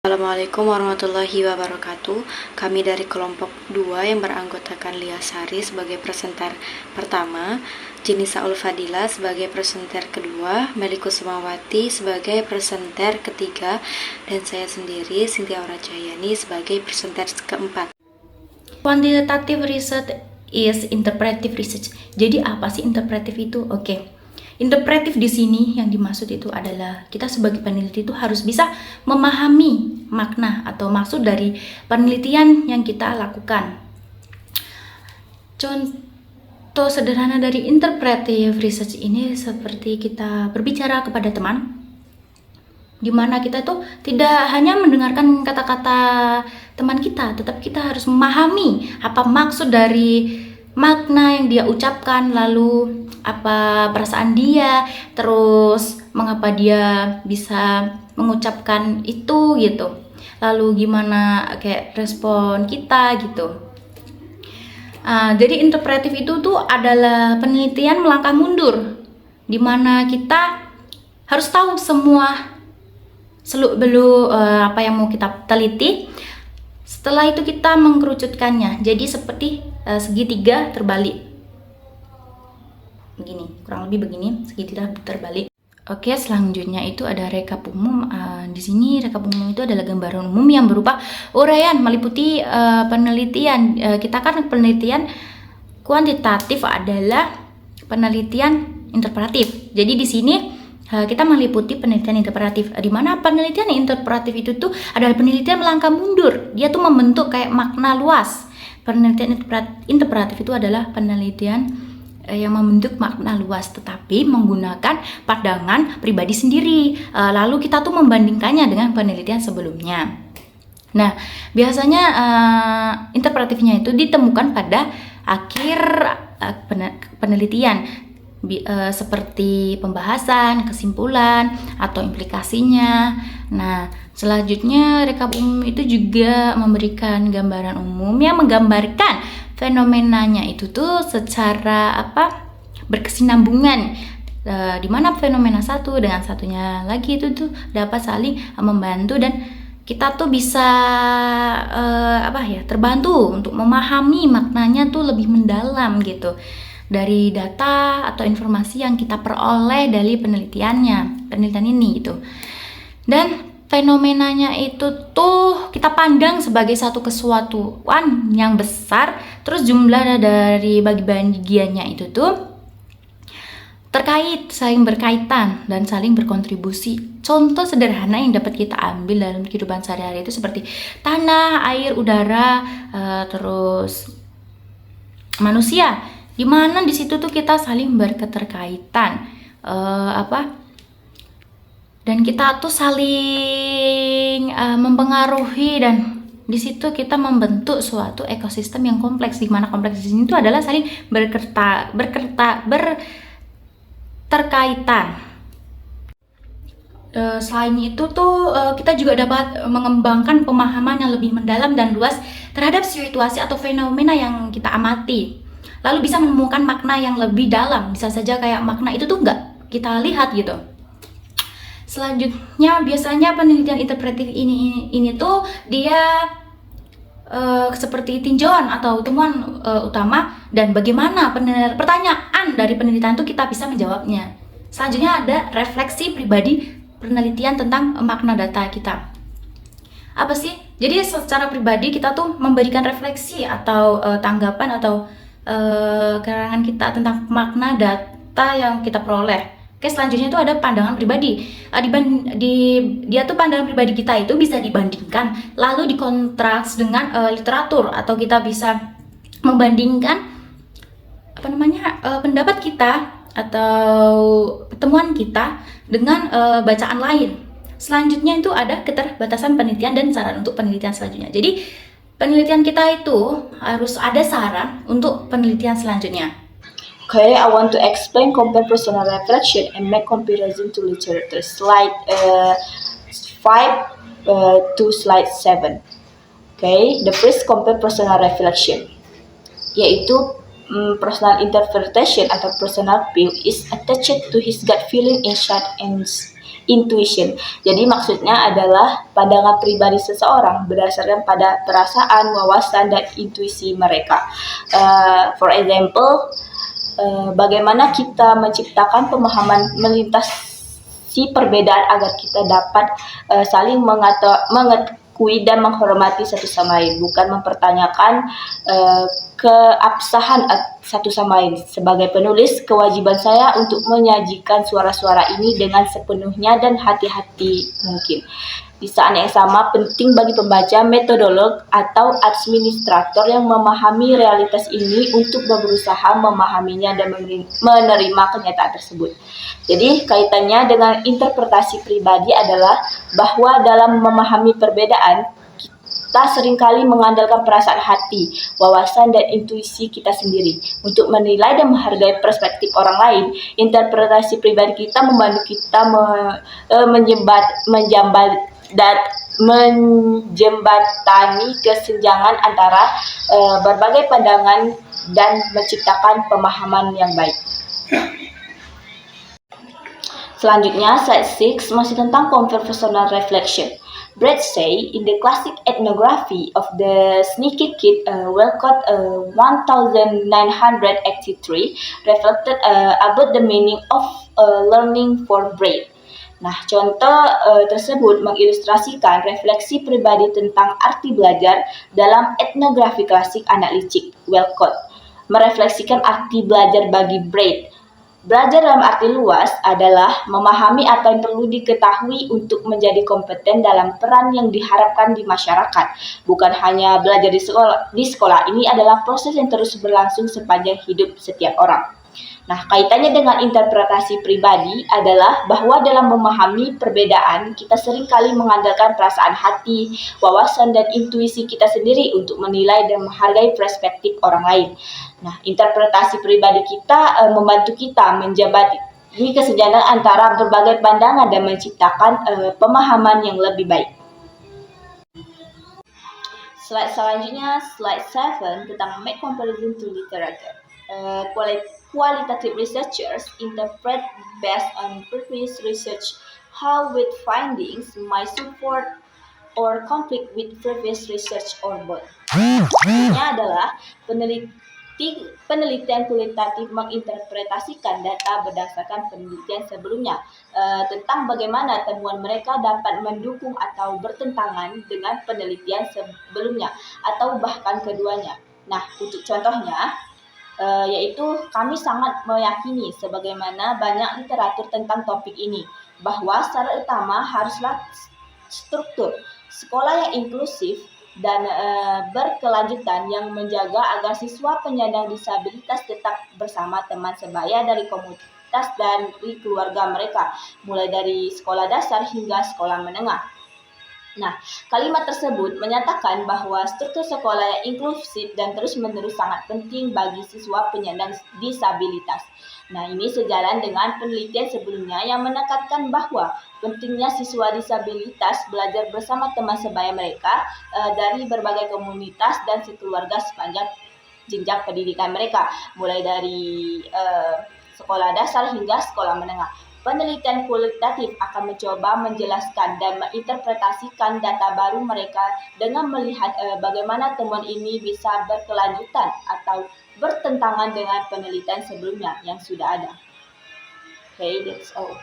Assalamualaikum warahmatullahi wabarakatuh. Kami dari kelompok 2 yang beranggotakan Lia Sari sebagai presenter pertama, Jenisa Ulfadila sebagai presenter kedua, Meliku Sumawati sebagai presenter ketiga, dan saya sendiri, Cynthia Aurajayani, sebagai presenter keempat. Quantitative research is interpretive research. Jadi apa sih interpretive itu? Interpretif di sini yang dimaksud itu adalah kita sebagai peneliti itu harus bisa memahami makna atau maksud dari penelitian yang kita lakukan. Contoh sederhana dari interpretive research ini seperti kita berbicara kepada teman, di mana kita tuh tidak hanya mendengarkan kata-kata teman kita, tetapi kita harus memahami apa maksud dari makna yang dia ucapkan, lalu apa perasaan dia, terus mengapa dia bisa mengucapkan itu gitu, lalu gimana kayak respon kita gitu. Jadi interpretif itu tuh adalah penelitian melangkah mundur, di mana kita harus tahu semua seluk-beluk apa yang mau kita teliti. Setelah itu kita mengkerucutkannya jadi seperti segitiga terbalik. Begini, kurang lebih begini, segitiga terbalik. Oke, selanjutnya itu ada rekap umum. Di sini rekap umum itu adalah gambaran umum yang berupa uraian meliputi penelitian. Kita kan penelitian kuantitatif adalah penelitian interpretatif. Jadi di sini kita meliputi penelitian interpretatif, di mana penelitian interpretatif itu tuh adalah penelitian melangkah mundur. Dia tuh membentuk kayak makna luas. Penelitian interpretatif itu adalah penelitian yang membentuk makna luas, tetapi menggunakan pandangan pribadi sendiri. Lalu kita tuh membandingkannya dengan penelitian sebelumnya. Nah, biasanya interpretatifnya itu ditemukan pada akhir penelitian. Seperti pembahasan, kesimpulan, atau implikasinya. Nah, selanjutnya rekap umum itu juga memberikan gambaran umum yang menggambarkan fenomenanya itu tuh secara berkesinambungan, di mana fenomena satu dengan satunya lagi itu tuh dapat saling membantu dan kita tuh bisa terbantu untuk memahami maknanya tuh lebih mendalam gitu, dari data atau informasi yang kita peroleh dari penelitian ini gitu. Dan fenomenanya itu tuh kita pandang sebagai satu kesatuan yang besar, terus jumlah dari bagi-bagiannya itu tuh terkait, saling berkaitan dan saling berkontribusi. Contoh sederhana yang dapat kita ambil dalam kehidupan sehari-hari itu seperti tanah, air, udara, terus manusia, di mana di situ tuh kita saling berketerkaitan, dan kita tuh saling mempengaruhi, dan di situ kita membentuk suatu ekosistem yang kompleks, di mana kompleks di sini tuh adalah saling berterkaitan. Selain itu tuh kita juga dapat mengembangkan pemahaman yang lebih mendalam dan luas terhadap situasi atau fenomena yang kita amati. Lalu bisa menemukan makna yang lebih dalam. Bisa saja kayak makna itu tuh nggak kita lihat gitu. Selanjutnya biasanya penelitian interpretatif ini tuh dia seperti tinjauan atau temuan utama, dan bagaimana pertanyaan dari penelitian itu kita bisa menjawabnya. Selanjutnya ada refleksi pribadi penelitian tentang makna data kita. Apa sih? Jadi secara pribadi kita tuh memberikan refleksi atau tanggapan atau keterangan kita tentang makna data yang kita peroleh. Oke, selanjutnya itu ada pandangan pribadi. Dia tuh pandangan pribadi kita itu bisa dibandingkan, lalu dikontras dengan literatur, atau kita bisa membandingkan pendapat kita atau temuan kita dengan bacaan lain. Selanjutnya itu ada keterbatasan penelitian dan saran untuk penelitian selanjutnya. Jadi penelitian kita itu harus ada saran untuk penelitian selanjutnya. Okay, I want to explain compare personal reflection and make comparison to literature. Slide 5 to slide 7. Okay, the first compare personal reflection, yaitu personal interpretation atau personal view is attached to his gut feeling, insight, and intuition. Jadi maksudnya adalah pandangan pribadi seseorang berdasarkan pada perasaan, wawasan, dan intuisi mereka. For example, bagaimana kita menciptakan pemahaman melintasi perbedaan agar kita dapat saling mengakui dan menghormati satu sama lain, bukan mempertanyakan keabsahan satu sama lain. Sebagai penulis, kewajiban saya untuk menyajikan suara-suara ini dengan sepenuhnya dan hati-hati mungkin. Di saat yang sama, penting bagi pembaca, metodolog, atau administrator yang memahami realitas ini untuk berusaha memahaminya dan menerima kenyataan tersebut. Jadi, kaitannya dengan interpretasi pribadi adalah bahwa dalam memahami perbedaan, kita seringkali mengandalkan perasaan hati, wawasan, dan intuisi kita sendiri untuk menilai dan menghargai perspektif orang lain. Interpretasi pribadi kita membantu kita menjembatani kesenjangan antara berbagai pandangan dan menciptakan pemahaman yang baik. Selanjutnya, slide 6 masih tentang conversational reflection. Brett say in the classic ethnography of the Sneaky Kid, Walcott 1983 reflected about the meaning of learning for Brett. Nah, contoh tersebut mengilustrasikan refleksi pribadi tentang arti belajar dalam etnografi klasik anak licik. Walcott merefleksikan arti belajar bagi Brett. Belajar dalam arti luas adalah memahami apa yang perlu diketahui untuk menjadi kompeten dalam peran yang diharapkan di masyarakat. Bukan hanya belajar di sekolah, ini adalah proses yang terus berlangsung sepanjang hidup setiap orang. Nah, kaitannya dengan interpretasi pribadi adalah bahwa dalam memahami perbedaan, kita seringkali mengandalkan perasaan hati, wawasan, dan intuisi kita sendiri untuk menilai dan menghargai perspektif orang lain. Nah, interpretasi pribadi kita membantu kita menjembatani kesenjangan antara berbagai pandangan dan menciptakan pemahaman yang lebih baik. Slide selanjutnya, slide 7 tentang make comparison to literature. Qualitative researchers interpret based on previous research how with findings might support or conflict with previous research or both. Ini adalah penelitian kualitatif menginterpretasikan data berdasarkan penelitian sebelumnya tentang bagaimana temuan mereka dapat mendukung atau bertentangan dengan penelitian sebelumnya atau bahkan keduanya. Nah, untuk contohnya, yaitu kami sangat meyakini sebagaimana banyak literatur tentang topik ini bahwa secara utama haruslah struktur sekolah yang inklusif dan berkelanjutan yang menjaga agar siswa penyandang disabilitas tetap bersama teman sebaya dari komunitas dan di keluarga mereka, mulai dari sekolah dasar hingga sekolah menengah. Nah, kalimat tersebut menyatakan bahwa struktur sekolah yang inklusif dan terus-menerus sangat penting bagi siswa penyandang disabilitas. Nah, ini sejalan dengan penelitian sebelumnya yang menekankan bahwa pentingnya siswa disabilitas belajar bersama teman sebaya mereka dari berbagai komunitas dan sekeluarga sepanjang jenjang pendidikan mereka, mulai dari sekolah dasar hingga sekolah menengah. Penelitian kualitatif akan mencoba menjelaskan dan menginterpretasikan data baru mereka dengan melihat bagaimana temuan ini bisa berkelanjutan atau bertentangan dengan penelitian sebelumnya yang sudah ada. Okay, that's all.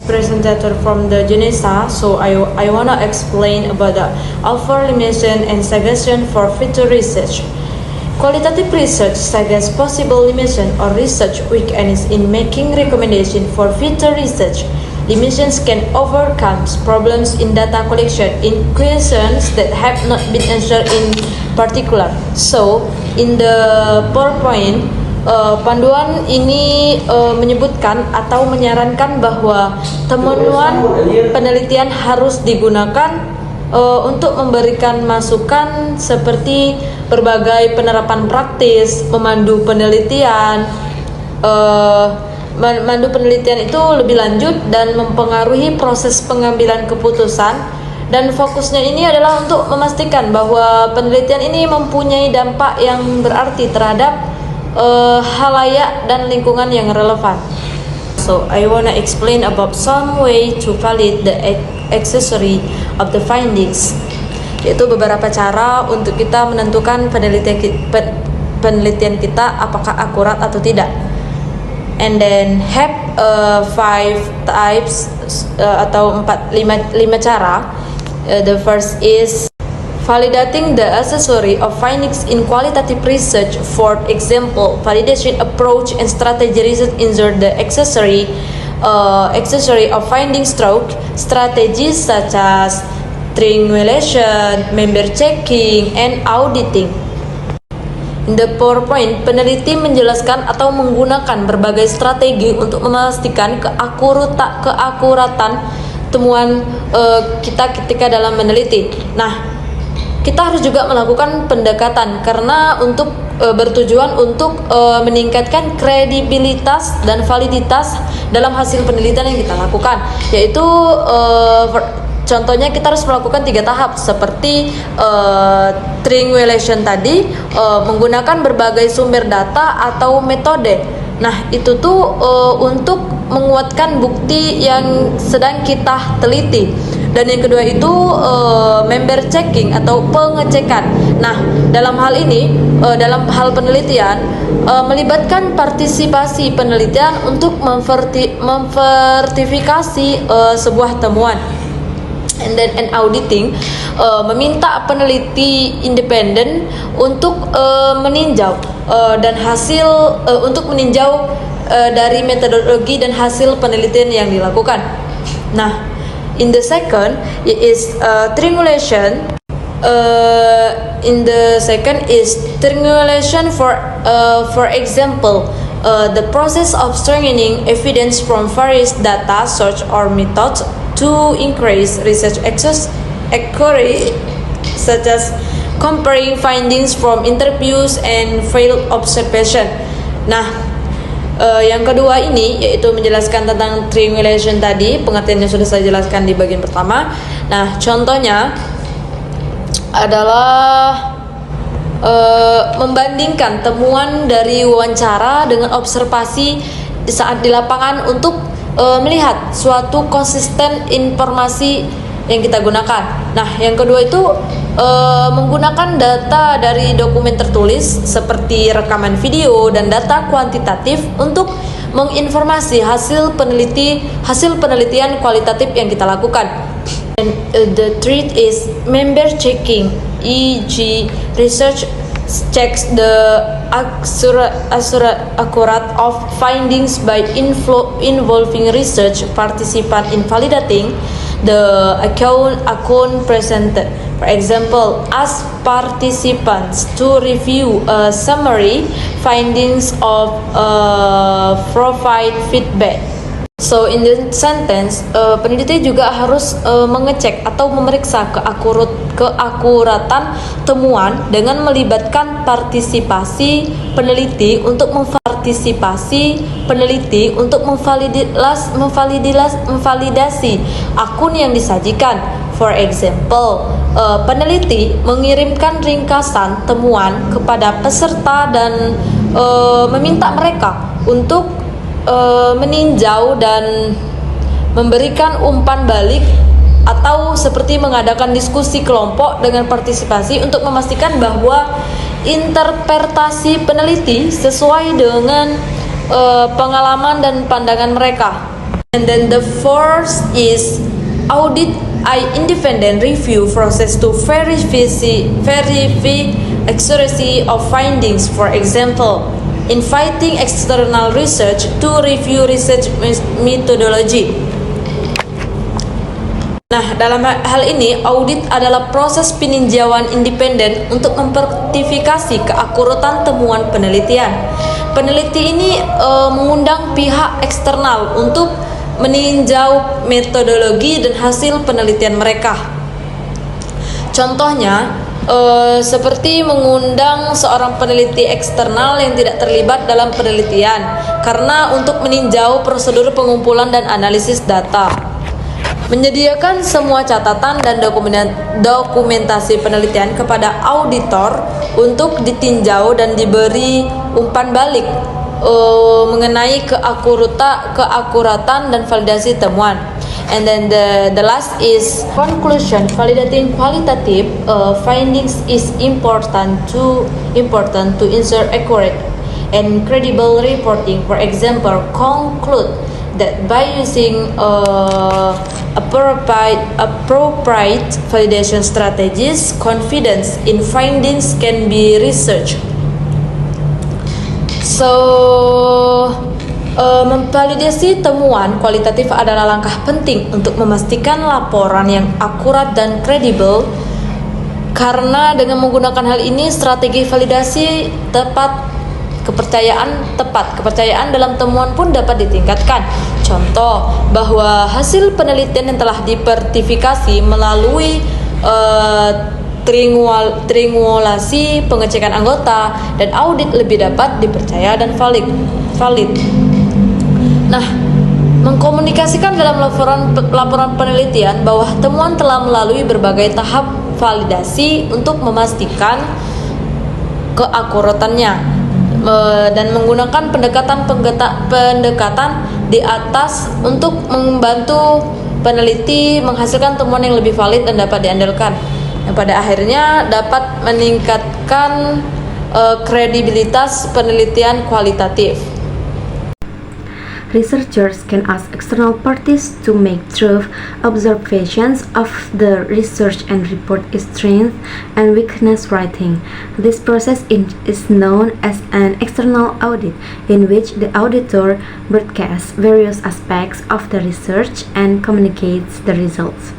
Presenter from the JUNESA, so I want to explain about the alpha limitation and suggestion for future research. Qualitative research suggests possible limitation or research weakness in making recommendation for future research. Limitations can overcome problems in data collection in questions that have not been answered in particular. So, in the PowerPoint, panduan ini menyebutkan atau menyarankan bahwa temuan penelitian harus digunakan untuk memberikan masukan seperti berbagai penerapan praktis, memandu penelitian. Memandu penelitian itu lebih lanjut dan mempengaruhi proses pengambilan keputusan, dan fokusnya ini adalah untuk memastikan bahwa penelitian ini mempunyai dampak yang berarti terhadap halayak dan lingkungan yang relevan. So I wanna explain about some way to validate the accuracy of the findings. Yaitu beberapa cara untuk kita menentukan penelitian kita apakah akurat atau tidak. And then have 5 types atau 5 cara. The first is validating the accuracy of findings in qualitative research. For example, validation approach and strategy research insert the accuracy of findings through strategies such as triangulation, member checking, and auditing. In the PowerPoint, peneliti menjelaskan atau menggunakan berbagai strategi untuk memastikan keakuratan temuan kita ketika dalam meneliti. Nah, kita harus juga melakukan pendekatan karena untuk bertujuan untuk meningkatkan kredibilitas dan validitas dalam hasil penelitian yang kita lakukan, yaitu contohnya kita harus melakukan 3 tahap seperti triangulation tadi, menggunakan berbagai sumber data atau metode. Nah, itu tuh untuk menguatkan bukti yang sedang kita teliti. Dan yang kedua itu member checking atau pengecekan. Nah, dalam hal ini, dalam hal penelitian, melibatkan partisipasi penelitian untuk memvertifikasi sebuah temuan. And then auditing, meminta peneliti independen untuk meninjau dan hasil untuk meninjau dari metodologi dan hasil penelitian yang dilakukan. Nah, in the second is triangulation. In the second is triangulation for example, the process of strengthening evidence from various data sources or methods to increase research accuracy, such as comparing findings from interviews and field observation. Nah, yang kedua ini yaitu menjelaskan tentang triangulation tadi, pengertiannya sudah saya jelaskan di bagian pertama. Nah, contohnya adalah membandingkan temuan dari wawancara dengan observasi saat di lapangan untuk melihat suatu konsisten informasi yang kita gunakan. Nah, yang kedua itu menggunakan data dari dokumen tertulis seperti rekaman video dan data kuantitatif untuk menginformasi hasil penelitian kualitatif yang kita lakukan. And the third is member checking, e.g. research checks the accurate of findings by involving research participant in validating the account presented. For example, ask participants to review a summary findings of provide feedback. So in the sentence, peneliti juga harus mengecek atau memeriksa keakuratan temuan dengan melibatkan partisipasi peneliti untuk memvalidasi akun yang disajikan. For example, peneliti mengirimkan ringkasan temuan kepada peserta dan meminta mereka untuk meninjau dan memberikan umpan balik atau seperti mengadakan diskusi kelompok dengan partisipasi untuk memastikan bahwa interpretasi peneliti sesuai dengan pengalaman dan pandangan mereka. And then the fourth is audit independent review process to verify accuracy of findings. For example, inviting external research to review research methodology. Nah, dalam hal ini, audit adalah proses peninjauan independen untuk memvertifikasi keakuratan temuan penelitian. Peneliti ini mengundang pihak eksternal untuk meninjau metodologi dan hasil penelitian mereka. Contohnya, seperti mengundang seorang peneliti eksternal yang tidak terlibat dalam penelitian karena untuk meninjau prosedur pengumpulan dan analisis data, menyediakan semua catatan dan dokumentasi penelitian kepada auditor untuk ditinjau dan diberi umpan balik mengenai keakuratan dan validasi temuan. And then the last is conclusion. Validating qualitative findings is important to ensure accurate and credible reporting. For example, conclude that by using appropriate validation strategies, confidence in findings can be researched. Memvalidasi temuan kualitatif adalah langkah penting untuk memastikan laporan yang akurat dan kredibel, karena dengan menggunakan hal ini strategi validasi kepercayaan dalam temuan pun dapat ditingkatkan. Contoh bahwa hasil penelitian yang telah disertifikasi melalui triangulasi, pengecekan anggota, dan audit lebih dapat dipercaya dan valid. Nah, mengkomunikasikan dalam laporan penelitian bahwa temuan telah melalui berbagai tahap validasi untuk memastikan keakuratannya, dan menggunakan pendekatan di atas untuk membantu peneliti menghasilkan temuan yang lebih valid dan dapat diandalkan, yang pada akhirnya dapat meningkatkan kredibilitas penelitian kualitatif. Researchers can ask external parties to make truth observations of the research and report its strength and weakness rating. This process is known as an external audit, in which the auditor broadcasts various aspects of the research and communicates the results.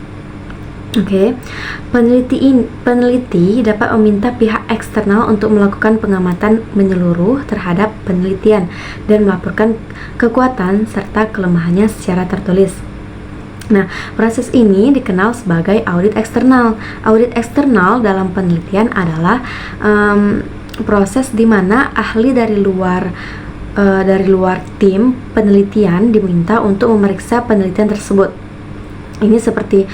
Peneliti dapat meminta pihak eksternal untuk melakukan pengamatan menyeluruh terhadap penelitian dan melaporkan kekuatan serta kelemahannya secara tertulis. Nah, proses ini dikenal sebagai audit eksternal. Audit eksternal dalam penelitian adalah proses di mana ahli dari luar tim penelitian diminta untuk memeriksa penelitian tersebut. Ini seperti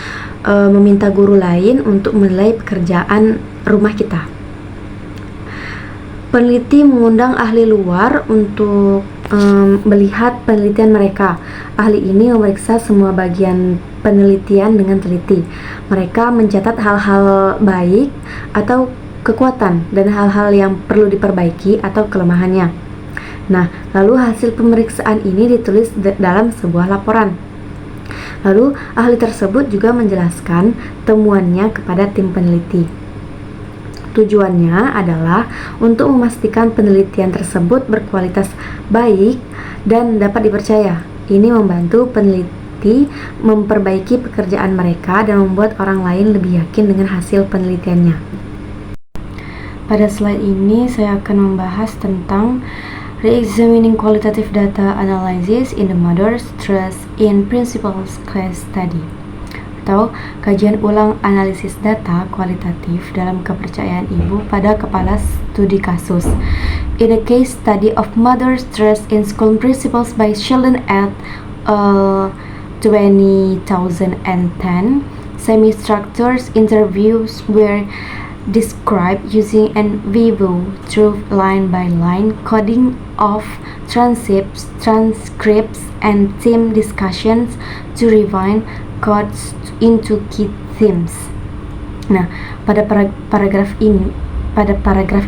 meminta guru lain untuk menilai pekerjaan rumah kita. Peneliti mengundang ahli luar untuk melihat penelitian mereka. Ahli ini memeriksa semua bagian penelitian dengan teliti. Mereka mencatat hal-hal baik atau kekuatan dan hal-hal yang perlu diperbaiki atau kelemahannya. Nah, lalu hasil pemeriksaan ini ditulis dalam sebuah laporan. Lalu ahli tersebut juga menjelaskan temuannya kepada tim peneliti. Tujuannya adalah untuk memastikan penelitian tersebut berkualitas baik dan dapat dipercaya. Ini membantu peneliti memperbaiki pekerjaan mereka dan membuat orang lain lebih yakin dengan hasil penelitiannya. Pada slide ini saya akan membahas tentang Re-examining qualitative data analysis in the mother's trust in principles case study, atau kajian ulang analisis data kualitatif dalam kepercayaan ibu pada kepala studi kasus. In a case study of mother's trust in school principles by Sheldon et al. 2010, semi-structured interviews were described using in vivo through line-by-line coding of transcripts and team discussions to refine codes into key themes. Nah, pada paragraf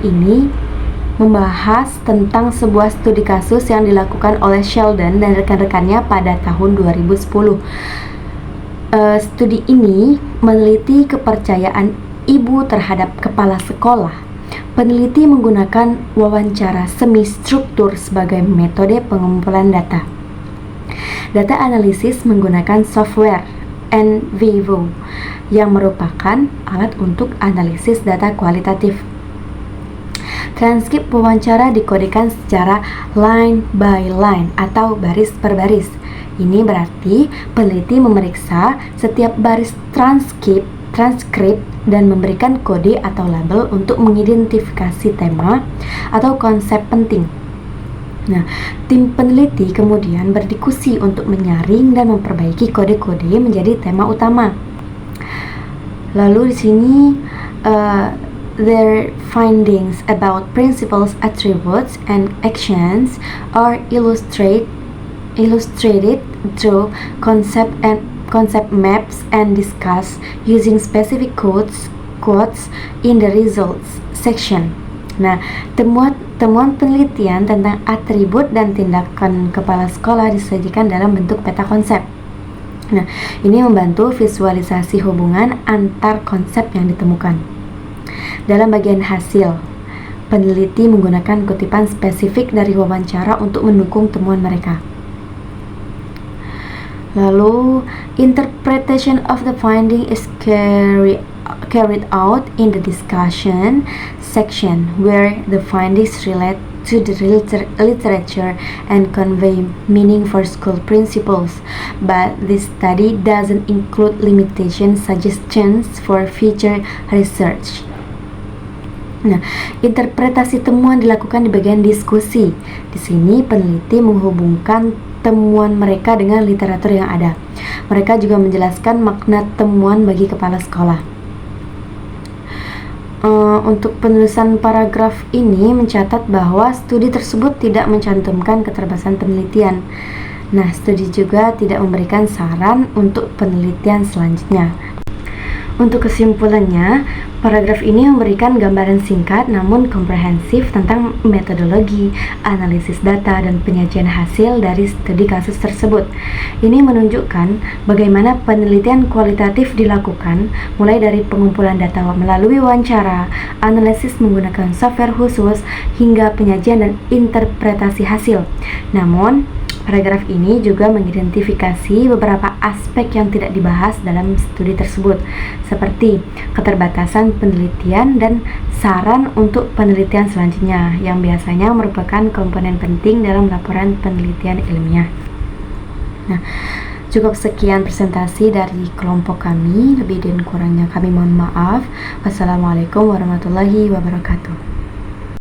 ini membahas tentang sebuah studi kasus yang dilakukan oleh Sheldon dan rekan-rekannya pada tahun 2010. Studi ini meneliti kepercayaan ibu terhadap kepala sekolah. Peneliti menggunakan wawancara semi-struktur sebagai metode pengumpulan data. Data analisis menggunakan software NVivo yang merupakan alat untuk analisis data kualitatif. Transkrip wawancara dikodekan secara line by line atau baris per baris. Ini berarti peneliti memeriksa setiap baris transkrip dan memberikan kode atau label untuk mengidentifikasi tema atau konsep penting. Nah, tim peneliti kemudian berdiskusi untuk menyaring dan memperbaiki kode-kode menjadi tema utama. Lalu di sini their findings about principles, attributes, and actions are illustrated through concept maps and discussed using specific quotes in the results section. Nah, temuan penelitian tentang atribut dan tindakan kepala sekolah disajikan dalam bentuk peta konsep. Nah, ini membantu visualisasi hubungan antar konsep yang ditemukan. Dalam bagian hasil, peneliti menggunakan kutipan spesifik dari wawancara untuk mendukung temuan mereka. Lalu, interpretation of the finding is carried out in the discussion section where the findings relate to the literature and convey meaning for school principles, but this study doesn't include limitation suggestions for future research. Nah, interpretasi temuan dilakukan di bagian diskusi. Di sini peneliti menghubungkan temuan mereka dengan literatur yang ada. Mereka juga menjelaskan makna temuan bagi kepala sekolah. Untuk penulisan paragraf ini mencatat bahwa studi tersebut tidak mencantumkan keterbatasan penelitian. Nah, studi juga tidak memberikan saran untuk penelitian selanjutnya. Untuk kesimpulannya, paragraf ini memberikan gambaran singkat namun komprehensif tentang metodologi, analisis data, dan penyajian hasil dari studi kasus tersebut. Ini menunjukkan bagaimana penelitian kualitatif dilakukan, mulai dari pengumpulan data melalui wawancara, analisis menggunakan software khusus, hingga penyajian dan interpretasi hasil. Namun, paragraf ini juga mengidentifikasi beberapa aspek yang tidak dibahas dalam studi tersebut, seperti keterbatasan penelitian dan saran untuk penelitian selanjutnya, yang biasanya merupakan komponen penting dalam laporan penelitian ilmiah. Nah, cukup sekian presentasi dari kelompok kami. Lebih dan kurangnya kami mohon maaf. Wassalamualaikum warahmatullahi wabarakatuh.